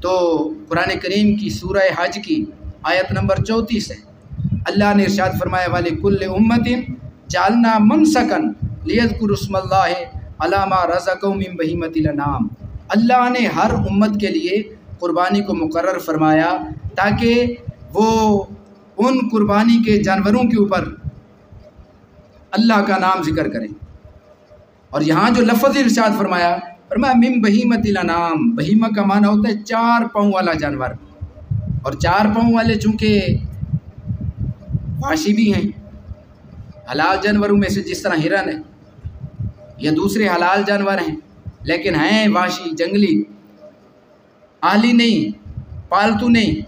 تو قرآن کریم کی سورہ حج کی آیت نمبر 34 ہے، اللہ نے ارشاد فرمایا وَلِكُلِّ أُمَّةٍ جَعَلْنَا مَنْسَكًا لِيَذْكُرُوا اسْمَ اللَّهِ عَلَىٰ مَا رَزَقَهُم مِّن بَهِيمَةِ الْأَنْعَامِ۔ اللہ نے ہر امت کے لیے قربانی کو مقرر فرمایا تاکہ وہ ان قربانی کے جانوروں کے اوپر اللہ کا نام ذکر کریں۔ اور یہاں جو لفظ ارشاد فرمایا مِن بہیمۃ الانعام، بہیمہ کا معنی ہوتا ہے 4 پاؤں والا جانور، اور 4 پاؤں والے چونکہ وحشی بھی ہیں، حلال جانوروں میں سے جس طرح ہرن ہے یا دوسرے حلال جانور ہیں، لیکن ہیں وحشی، جنگلی، اہلی نہیں، پالتو نہیں،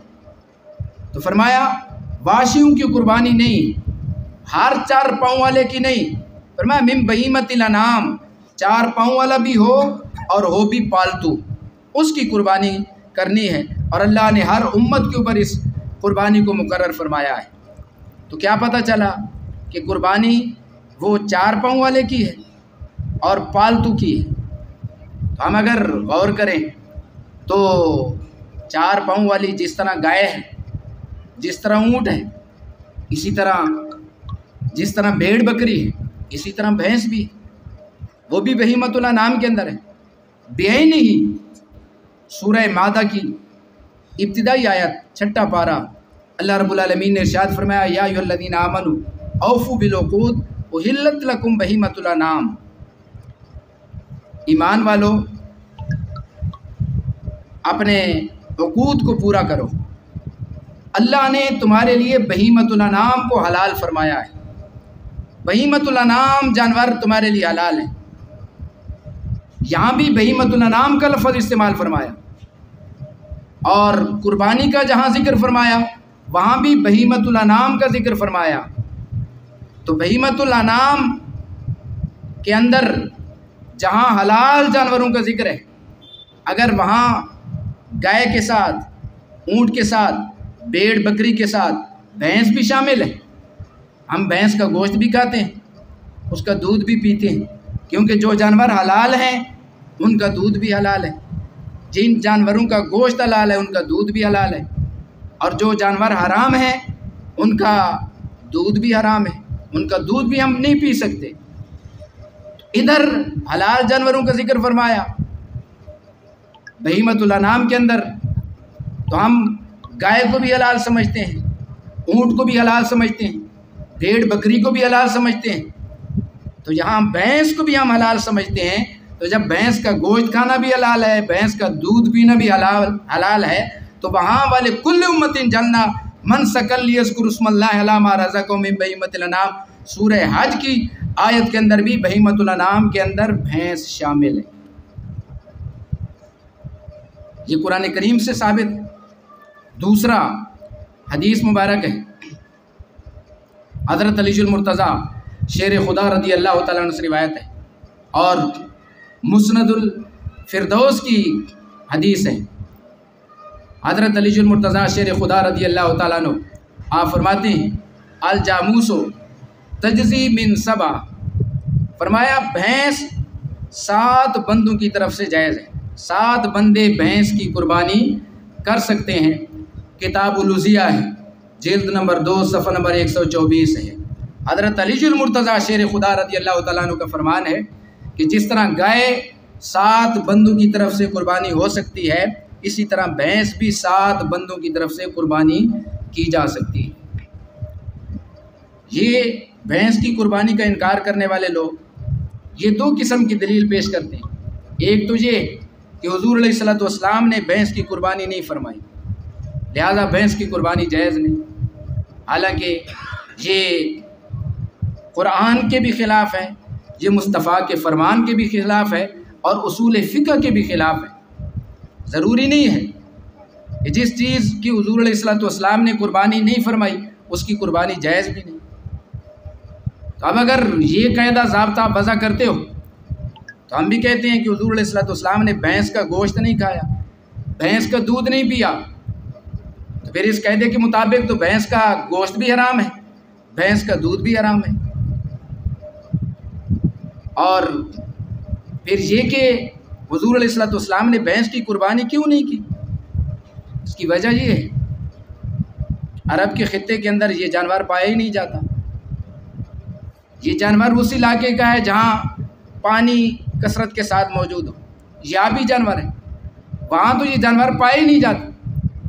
تو فرمایا وحشیوں کی قربانی نہیں، ہر 4 پاؤں والے کی نہیں، فرمایا من بہیمۃ الانعام، 4 پاؤں والا بھی ہو اور ہو بھی پالتو، اس کی قربانی کرنی ہے، اور اللہ نے ہر امت کے اوپر اس قربانی کو مقرر فرمایا ہے۔ تو کیا پتہ چلا کہ قربانی وہ 4 پاؤں والے کی ہے اور پالتو کی ہے۔ تو ہم اگر غور کریں تو 4 پاؤں والی جس طرح گائے ہے، جس طرح اونٹ ہے، اسی طرح جس طرح بھیڑ بکری ہے، اسی طرح بھینس بھی ہے، وہ بھی بہیمۃ الانعام کے اندر ہے۔ بعین ہی سورہ مائدہ کی ابتدائی آیت 6 پارہ اللہ رب العالمین نے ارشاد فرمایا یا ایھا الذین آمنوا اوفوا بالعقود احلت لکم بہیمۃ الانعام، ایمان والو اپنے عقود کو پورا کرو، اللہ نے تمہارے لیے بہیمۃ الانعام کو حلال فرمایا ہے۔ بہیمۃ الانعام جانور تمہارے لیے حلال ہیں۔ یہاں بھی بہیمۃ الانعام کا لفظ استعمال فرمایا، اور قربانی کا جہاں ذکر فرمایا وہاں بھی بہیمۃ الانعام کا ذکر فرمایا۔ تو بہیمۃ الانعام کے اندر جہاں حلال جانوروں کا ذکر ہے، اگر وہاں گائے کے ساتھ، اونٹ کے ساتھ، بھیڑ بکری کے ساتھ بھینس بھی شامل ہے، ہم بھینس کا گوشت بھی کھاتے ہیں، اس کا دودھ بھی پیتے ہیں، کیونکہ جو جانور حلال ہیں ان کا دودھ بھی حلال ہے، جن جانوروں کا گوشت حلال ہے ان کا دودھ بھی حلال ہے، اور جو جانور حرام ہیں ان کا دودھ بھی حرام ہے، ان کا دودھ بھی ہم نہیں پی سکتے۔ ادھر حلال جانوروں کا ذکر فرمایا بہیمۃ الانعام کے اندر، تو ہم گائے کو بھی حلال سمجھتے ہیں، اونٹ کو بھی حلال سمجھتے ہیں، بھیڑ بکری کو بھی حلال سمجھتے ہیں، تو یہاں بھینس کو بھی ہم حلال سمجھتے ہیں۔ تو جب بھینس کا گوشت کھانا بھی حلال ہے، بھینس کا دودھ پینا بھی حلال ہے، تو وہاں والے کل امتٍ جعلنا منسکا لیذکروا اسم اللہ علی ما رزقہم من بہیمۃ الانعام، سورہ حج کی آیت کے اندر بھی بہیمۃ الانعام کے اندر بھینس شامل ہے۔ یہ قرآن کریم سے ثابت ہے۔ دوسرا حدیث مبارک ہے، حضرت علی المرتضیٰ شیر خدا رضی اللہ تعالیٰ عنہ سے روایت ہے، اور مسند الفردوس کی حدیث ہے۔ حضرت علی المرتضیٰ شیر خدا رضی اللہ تعالیٰ عنہ آپ فرماتے ہیں الجاموس تجزی من 7، فرمایا بھینس 7 بندوں کی طرف سے جائز ہے، 7 بندے بھینس کی قربانی کر سکتے ہیں۔ کتاب الوضیہ ہے، جلد نمبر 2 صفحہ نمبر 124 ہے۔ حضرت علی المرتضیٰ شیر خدا رضی اللہ تعالیٰ عنہ کا فرمان ہے کہ جس طرح گائے 7 بندوں کی طرف سے قربانی ہو سکتی ہے، اسی طرح بھینس بھی 7 بندوں کی طرف سے قربانی کی جا سکتی ہے۔ یہ بھینس کی قربانی کا انکار کرنے والے لوگ یہ 2 قسم کی دلیل پیش کرتے ہیں۔ ایک تو یہ کہ حضور علیہ الصلوۃ والسلام نے بھینس کی قربانی نہیں فرمائی، لہذا بھینس کی قربانی جائز نہیں، حالانکہ یہ قرآن کے بھی خلاف ہے، یہ مصطفیٰ کے فرمان کے بھی خلاف ہے، اور اصول فقہ کے بھی خلاف ہے۔ ضروری نہیں ہے کہ جس چیز کی حضور علیہ الصلوۃ والسلام نے قربانی نہیں فرمائی اس کی قربانی جائز بھی نہیں۔ تو اب اگر یہ قاعدہ ضابطہ وضع کرتے ہو تو ہم بھی کہتے ہیں کہ حضور علیہ الصلوۃ والسلام نے بھینس کا گوشت نہیں کھایا، بھینس کا دودھ نہیں پیا، تو پھر اس قاعدے کے مطابق تو بھینس کا گوشت بھی حرام ہے، بھینس کا دودھ بھی حرام ہے۔ اور پھر یہ کہ حضور علیہ الصلوۃ والسلام نے بھینس کی قربانی کیوں نہیں کی؟ اس کی وجہ یہ ہے عرب کے خطے کے اندر یہ جانور پایا ہی نہیں جاتا. یہ جانور اس علاقے کا ہے جہاں پانی کثرت کے ساتھ موجود ہو. یہ آبی جانور ہے، وہاں تو یہ جانور پایا ہی نہیں جاتا،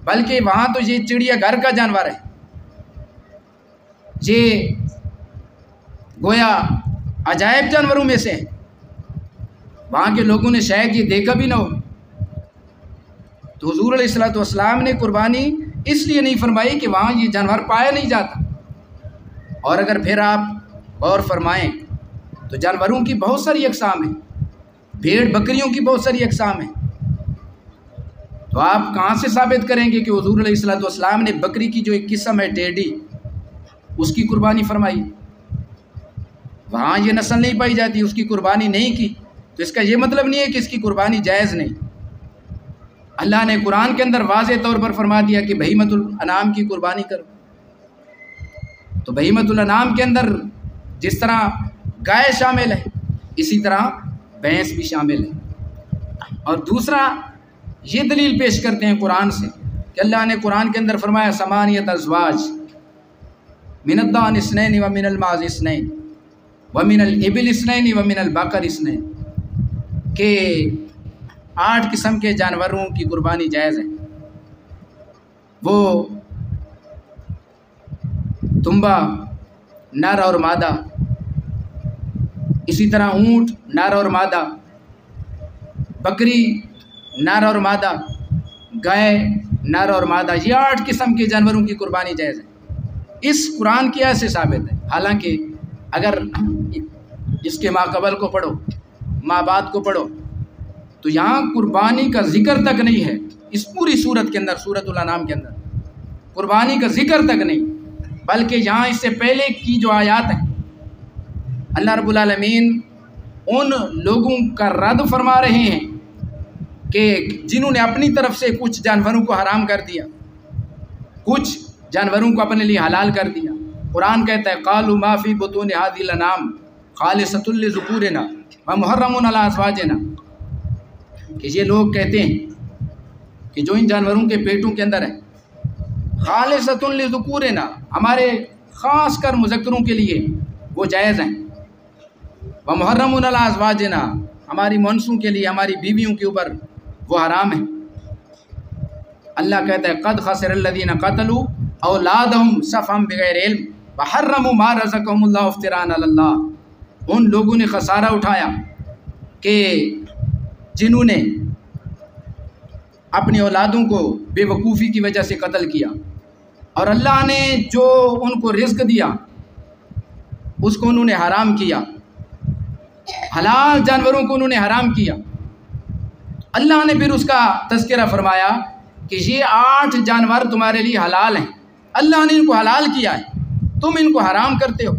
بلکہ وہاں تو یہ چڑیا گھر کا جانور ہے. یہ گویا عجائب جانوروں میں سے ہے، وہاں کے لوگوں نے شاید یہ دیکھا بھی نہ ہو. تو حضور علیہ الصلوۃ والسلام نے قربانی اس لیے نہیں فرمائی کہ وہاں یہ جانور پایا نہیں جاتا. اور اگر پھر آپ غور فرمائیں تو جانوروں کی بہت ساری اقسام ہیں، بھیڑ بکریوں کی بہت ساری اقسام ہیں. تو آپ کہاں سے ثابت کریں گے کہ حضور علیہ الصلوۃ والسلام نے بکری کی جو ایک قسم ہے ٹیڈی اس کی قربانی فرمائی؟ وہاں یہ نسل نہیں پائی جاتی، اس کی قربانی نہیں کی. تو اس کا یہ مطلب نہیں ہے کہ اس کی قربانی جائز نہیں. اللہ نے قرآن کے اندر واضح طور پر فرما دیا کہ بہیمۃ الانعام کی قربانی کرو. تو بہیمۃ الانعام کے اندر جس طرح گائے شامل ہے اسی طرح بھینس بھی شامل ہے. اور دوسرا یہ دلیل پیش کرتے ہیں قرآن سے کہ اللہ نے قرآن کے اندر فرمایا ثمانیۃ ازواج من الضأن اثنین ومن المعز اثنین ومن الابل اثنین ومن البقر اثنین، کہ 8 قسم کے جانوروں کی قربانی جائز ہے. وہ تنبا نر اور مادہ، اسی طرح اونٹ نر اور مادہ، بکری نر اور مادہ، گائے نر اور مادہ، یہ 8 قسم کے جانوروں کی قربانی جائز ہے. اس قرآن کی آیت سے ثابت ہے. حالانکہ اگر اس کے ماقبل کو پڑھو، ما بعد کو پڑھو، تو یہاں قربانی کا ذکر تک نہیں ہے. اس پوری صورت کے اندر، سورۃ الانعام کے اندر قربانی کا ذکر تک نہیں، بلکہ یہاں اس سے پہلے کی جو آیات ہیں اللہ رب العالمین ان لوگوں کا رد فرما رہے ہیں کہ جنہوں نے اپنی طرف سے کچھ جانوروں کو حرام کر دیا، کچھ جانوروں کو اپنے لیے حلال کر دیا. قرآن کہتا ہے قالوا ما فی بطون هذه الانعام خالصۃ لذکورنا ومحرم علی ازواجنا، کہ یہ لوگ کہتے ہیں کہ جو ان جانوروں کے پیٹوں کے اندر ہے خالصۃ لذکورنا، ہمارے خاص کر مذکروں کے لیے وہ جائز ہیں، ومحرم علی ازواجنا، ہماری مونسوں کے لیے، ہماری بیویوں کے اوپر وہ حرام ہیں. اللہ کہتا ہے قد خسر الذین قتلوا اولادہم سفہا بغیر علم وحرموا ما رزقهم اللہ افتراء علی اللہ. ان لوگوں نے خسارہ اٹھایا کہ جنہوں نے اپنی اولادوں کو بے وقوفی کی وجہ سے قتل کیا، اور اللہ نے جو ان کو رزق دیا اس کو انہوں نے حرام کیا، حلال جانوروں کو انہوں نے حرام کیا. اللہ نے پھر اس کا تذکرہ فرمایا کہ یہ 8 جانور تمہارے لیے حلال ہیں، اللہ نے ان کو حلال کیا ہے، تم ان کو حرام کرتے ہو.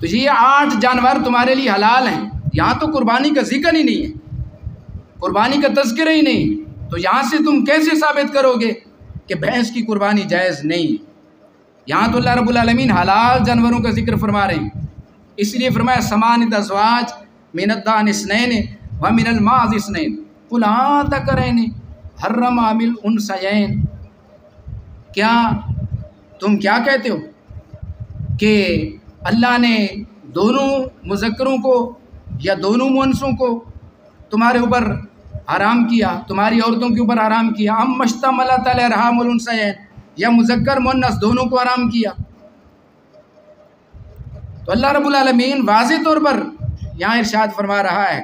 تو یہ 8 جانور تمہارے لیے حلال ہیں. یہاں تو قربانی کا ذکر ہی نہیں ہے، قربانی کا تذکرہ ہی نہیں. تو یہاں سے تم کیسے ثابت کرو گے کہ بھینس کی قربانی جائز نہیں؟ یہاں تو اللہ رب العالمین حلال جانوروں کا ذکر فرما رہے ہیں، اس لیے فرمایا ثمانیۃ ازواج من الضأن اثنین ومن المعز اثنین قل آذکرین حرم ام الانثیین. کیا تم کیا کہتے ہو کہ اللہ نے دونوں مذکروں کو یا دونوں مؤنثوں کو تمہارے اوپر حرام کیا، تمہاری عورتوں کے اوپر حرام کیا؟ ام مشتملت علی ارحام الانثیین، یا مذکر مؤنث دونوں کو حرام کیا؟ تو اللہ رب العالمین واضح طور پر یہاں ارشاد فرما رہا ہے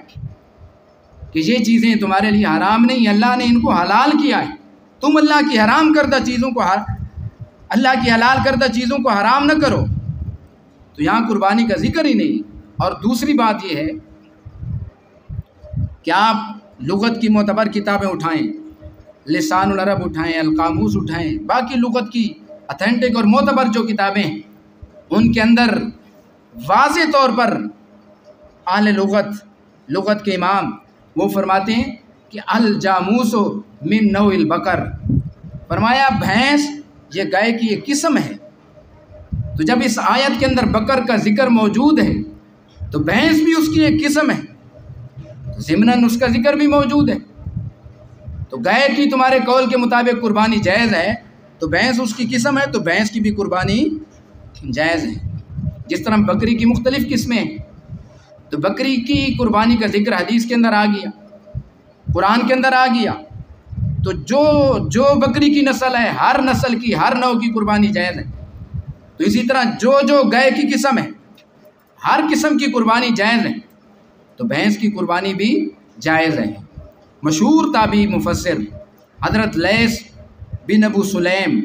کہ یہ چیزیں تمہارے لیے حرام نہیں، اللہ نے ان کو حلال کیا ہے. تم اللہ کی حرام کردہ چیزوں کو اللہ کی حلال کردہ چیزوں کو حرام نہ کرو. تو یہاں قربانی کا ذکر ہی نہیں. اور دوسری بات یہ ہے کہ آپ لغت کی معتبر کتابیں اٹھائیں، لسان العرب اٹھائیں، القاموس اٹھائیں، باقی لغت کی اتھینٹک اور معتبر جو کتابیں ہیں ان کے اندر واضح طور پر اہل لغت کے امام وہ فرماتے ہیں کہ الجاموس من نوع البقر، فرمایا بھینس یہ گائے کی ایک قسم ہے. تو جب اس آیت کے اندر بکر کا ذکر موجود ہے تو بھینس بھی اس کی ایک قسم ہے، ضمناً اس کا ذکر بھی موجود ہے. تو گائے کی تمہارے قول کے مطابق قربانی جائز ہے تو بھینس اس کی قسم ہے تو بھینس کی بھی قربانی جائز ہے۔ جس طرح بکری کی مختلف قسمیں ہیں تو بکری کی قربانی کا ذکر حدیث کے اندر آ گیا، قرآن کے اندر آ گیا، تو جو بکری کی نسل ہے ہر نسل کی ہر نوع کی قربانی جائز ہے۔ تو اسی طرح جو گائے کی قسم ہے ہر قسم کی قربانی جائز ہے تو بھینس کی قربانی بھی جائز ہے۔ مشہور تابعی مفسر حضرت لیث بن ابو سلیم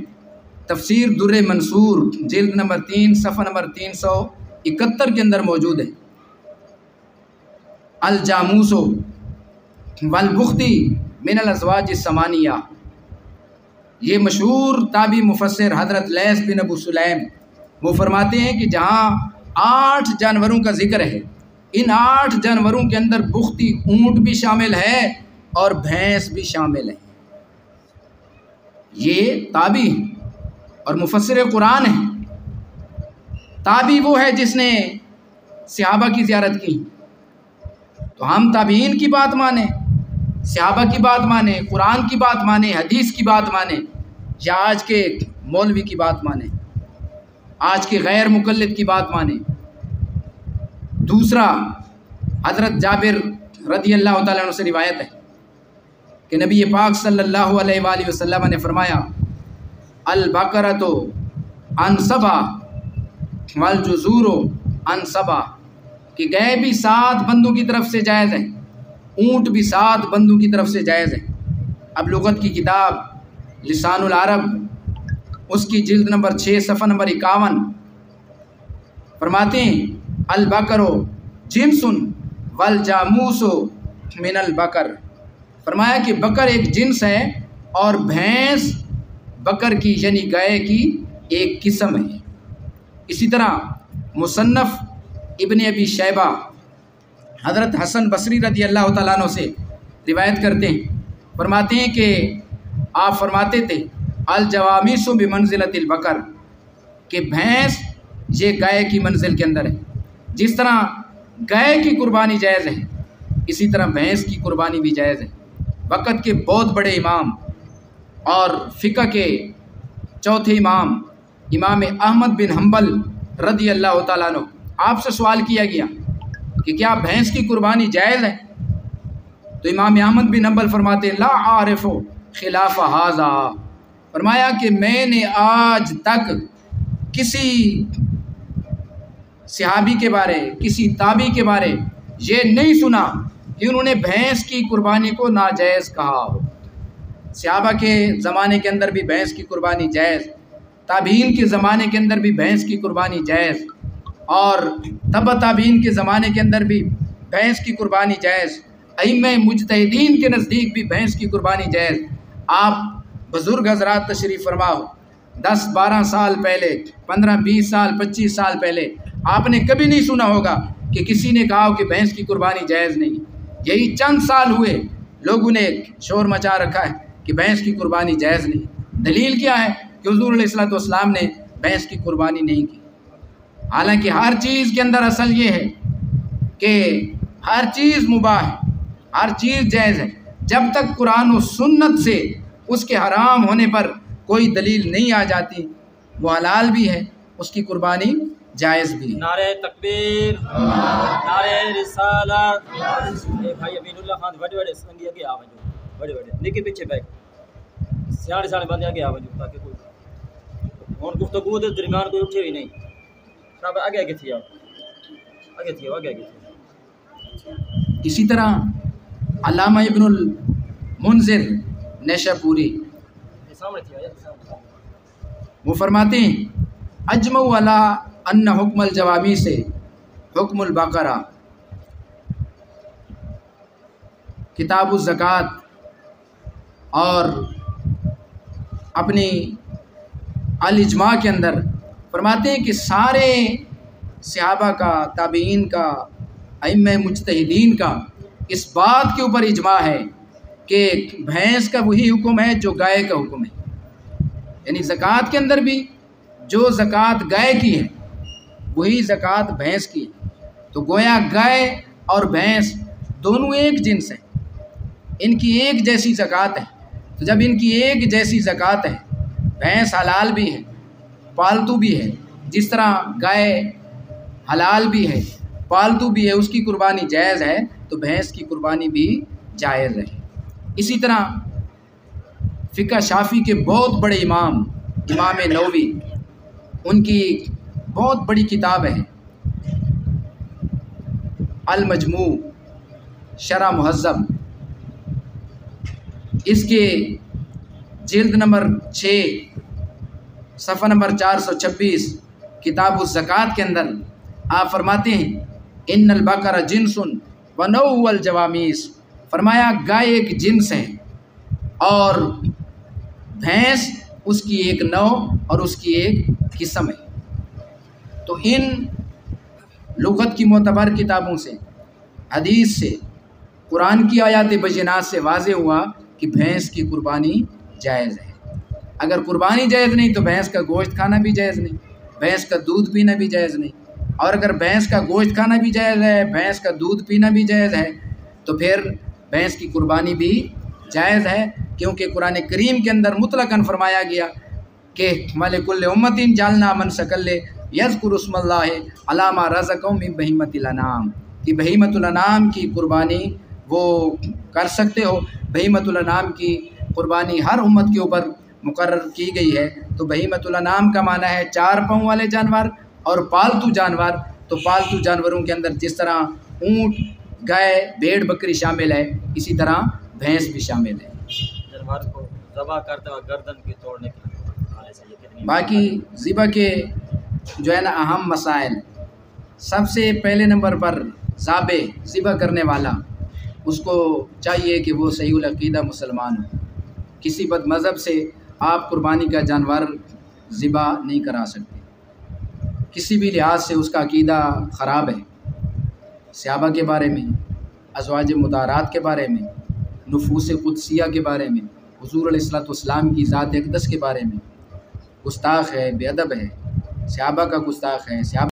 تفسیر در منصور جلد نمبر 3 صفحہ نمبر 371 کے اندر موجود ہے، الجاموس والبختی من الازواج الثمانیہ، یہ مشہور تابعی مفسر حضرت لیث بن ابو سلیم وہ فرماتے ہیں کہ جہاں 8 جانوروں کا ذکر ہے، ان 8 جانوروں کے اندر بختی اونٹ بھی شامل ہے اور بھینس بھی شامل ہے۔ یہ تابعی اور مفسر قرآن ہے۔ تابعی وہ ہے جس نے صحابہ کی زیارت کی، تو ہم تابعین کی بات مانیں، صحابہ کی بات مانیں، قرآن کی بات مانیں، حدیث کی بات مانیں، یا آج کے مولوی کی بات مانیں، آج کے غیر مقلد کی بات مانیں۔ دوسرا، حضرت جابر رضی اللہ تعالیٰ عنہ سے روایت ہے کہ نبی پاک صلی اللہ علیہ وآلہ وسلم نے فرمایا البقرۃ عن سبع والجزور عن سبع، کہ گائے بھی 7 بندوں کی طرف سے جائز ہے، اونٹ بھی 7 بندوں کی طرف سے جائز ہے۔ اب لغت کی کتاب لسان العرب اس کی جلد نمبر 6 صفحہ نمبر 51 فرماتے ہیں البقر جنس والجاموس من البقر، فرمایا کہ بکر ایک جنس ہے اور بھینس بکر کی یعنی گائے کی ایک قسم ہے۔ اسی طرح مصنف ابن ابی شیبہ حضرت حسن بصری رضی اللہ تعالیٰ عنہ سے روایت کرتے ہیں، فرماتے ہیں کہ آپ فرماتے تھے الجوامیس بمنزلۃ البقر، کہ بھینس یہ گائے کی منزل کے اندر ہے۔ جس طرح گائے کی قربانی جائز ہے اسی طرح بھینس کی قربانی بھی جائز ہے۔ وقت کے بہت بڑے امام اور فقہ کے چوتھے امام امام احمد بن حنبل رضی اللہ تعالیٰ عنہ، آپ سے سوال کیا گیا کہ کیا بھینس کی قربانی جائز ہے؟ تو امام احمد بن حنبل فرماتے لا عارف خلاف ھذا، فرمایا کہ میں نے آج تک کسی صحابی کے بارے کسی تابعی کے بارے یہ نہیں سنا کہ انہوں نے بھینس کی قربانی کو ناجائز کہا ہو۔ صحابہ کے زمانے کے اندر بھی بھینس کی قربانی جائز، تابعین کے زمانے کے اندر بھی بھینس کی قربانی جائز، اور تبع تابعین کے زمانے کے اندر بھی بھینس کی قربانی جائز، ائمہ مجتہدین کے نزدیک بھی بھینس کی قربانی جائز۔ آپ بزرگ حضرات تشریف فرماؤ 10-12 سال پہلے، 15-20 سال 25 سال پہلے آپ نے کبھی نہیں سنا ہوگا کہ کسی نے کہا ہو کہ بھینس کی قربانی جائز نہیں۔ یہی چند سال ہوئے لوگوں نے شور مچا رکھا ہے کہ بھینس کی قربانی جائز نہیں۔ دلیل کیا ہے کہ حضور علیہ الصلوۃ والسلام نے بھینس کی قربانی نہیں کی۔ حالانکہ ہر چیز کے اندر اصل یہ ہے کہ ہر چیز مباح ہے، ہر چیز جائز ہے، جب تک قرآن و سنت سے اس کے حرام ہونے پر کوئی دلیل نہیں آ جاتی وہ حلال بھی ہے، اس کی قربانی جائز بھی ہے۔ نعرہ تکبیر، نعرہ رسالت۔ بھائی امین اللہ خان بڑے بڑے سنگی آگے آ وجو، بڑے بڑے نکی پیچھے بیٹھ، سیاڑے سیاڑے بندے آگے آ وجو تاکہ کوئی اور گفتگو دے درمیان کوئی اٹھے بھی نہیں۔ صاحب آگے آگے تھی آپ، آگے تھی آگے آگے تھی۔ اسی طرح علامہ ابن المنذر نیشہ پوری سامنے تھی وہ فرماتے ہیں اجمع علی ان حکم الجوامی سے حکم البقرہ، کتاب الزکوٰۃ اور اپنی الاجماع کے اندر فرماتے ہیں کہ سارے صحابہ کا، تابعین کا، ائمہ مجتہدین کا اس بات کے اوپر اجماع ہے کہ بھینس کا وہی حکم ہے جو گائے کا حکم ہے، یعنی زکوٰۃ کے اندر بھی جو زکوٰۃ گائے کی ہے وہی زکوٰۃ بھینس کی ہے۔ تو گویا گائے اور بھینس دونوں ایک جنس ہیں، ان کی ایک جیسی زکوٰۃ ہے۔ تو جب ان کی ایک جیسی زکوٰۃ ہے، بھینس حلال بھی ہے پالتو بھی ہے، جس طرح گائے حلال بھی ہے پالتو بھی ہے، اس کی قربانی جائز ہے، تو بھینس کی قربانی بھی جائز ہے۔ اسی طرح فقہ شافعی کے بہت بڑے امام نووی، ان کی بہت بڑی کتاب ہے المجموع شرح مہذب، اس کے جلد نمبر 6 صفحہ نمبر 426 کتاب الزکوٰۃ کے اندر آپ فرماتے ہیں ان البقر جنس ونوع الجوامیس، فرمایا گائے ایک جنس ہے اور بھینس اس کی ایک نوع اور اس کی ایک قسم ہے۔ تو ان لغت کی معتبر کتابوں سے، حدیث سے، قرآن کی آیات بینات سے واضح ہوا کہ بھینس کی قربانی جائز ہے۔ اگر قربانی جائز نہیں تو بھینس کا گوشت کھانا بھی جائز نہیں، بھینس کا دودھ پینا بھی جائز نہیں، اور اگر بھینس کا گوشت کھانا بھی جائز ہے، بھینس کا دودھ پینا بھی جائز ہے، تو پھر بھینس کی قربانی بھی جائز ہے، کیونکہ قرآن کریم کے اندر مطلقاً فرمایا گیا کہ مَلِكُلِّ أُمَّةٍ جَعَلْنَا مَنْسَكًا لِيَذْكُرُوا اسْمَ اللَّهِ عَلَىٰ مَا رَزَقَهُم مِّن بَهِيمَةِ الْأَنْعَامِ، کہ بہیمۃ الانعام کی قربانی وہ کر سکتے ہو۔ بہیمۃ الانعام کی قربانی ہر امت کے اوپر مقرر کی گئی ہے۔ تو بہیمۃ الانعام کا معنی ہے 4 پاؤں والے جانور اور پالتو جانور۔ تو پالتو جانوروں کے اندر جس طرح اونٹ، گائے، بھیڑ، بکری شامل ہے، اسی طرح بھینس بھی شامل ہے۔ جانور کو ذبح کرتے وقت گردن کی توڑنے کے باقی ذبح کے جو ہے نا اہم مسائل، سب سے پہلے نمبر پر ذبح کرنے والا، اس کو چاہیے کہ وہ صحیح العقیدہ مسلمان ہو۔ کسی بد مذہب سے آپ قربانی کا جانور ذبح نہیں کرا سکتے، کسی بھی لحاظ سے اس کا عقیدہ خراب ہے۔ صحابہ کے بارے میں، ازواج مطہرات کے بارے میں، نفوس قدسیہ کے بارے میں، حضور علیہ الصلوۃ والسلام کی ذات اقدس کے بارے میں گستاخ ہے، بے ادب ہے، صحابہ کا گستاخ ہے، صحابہ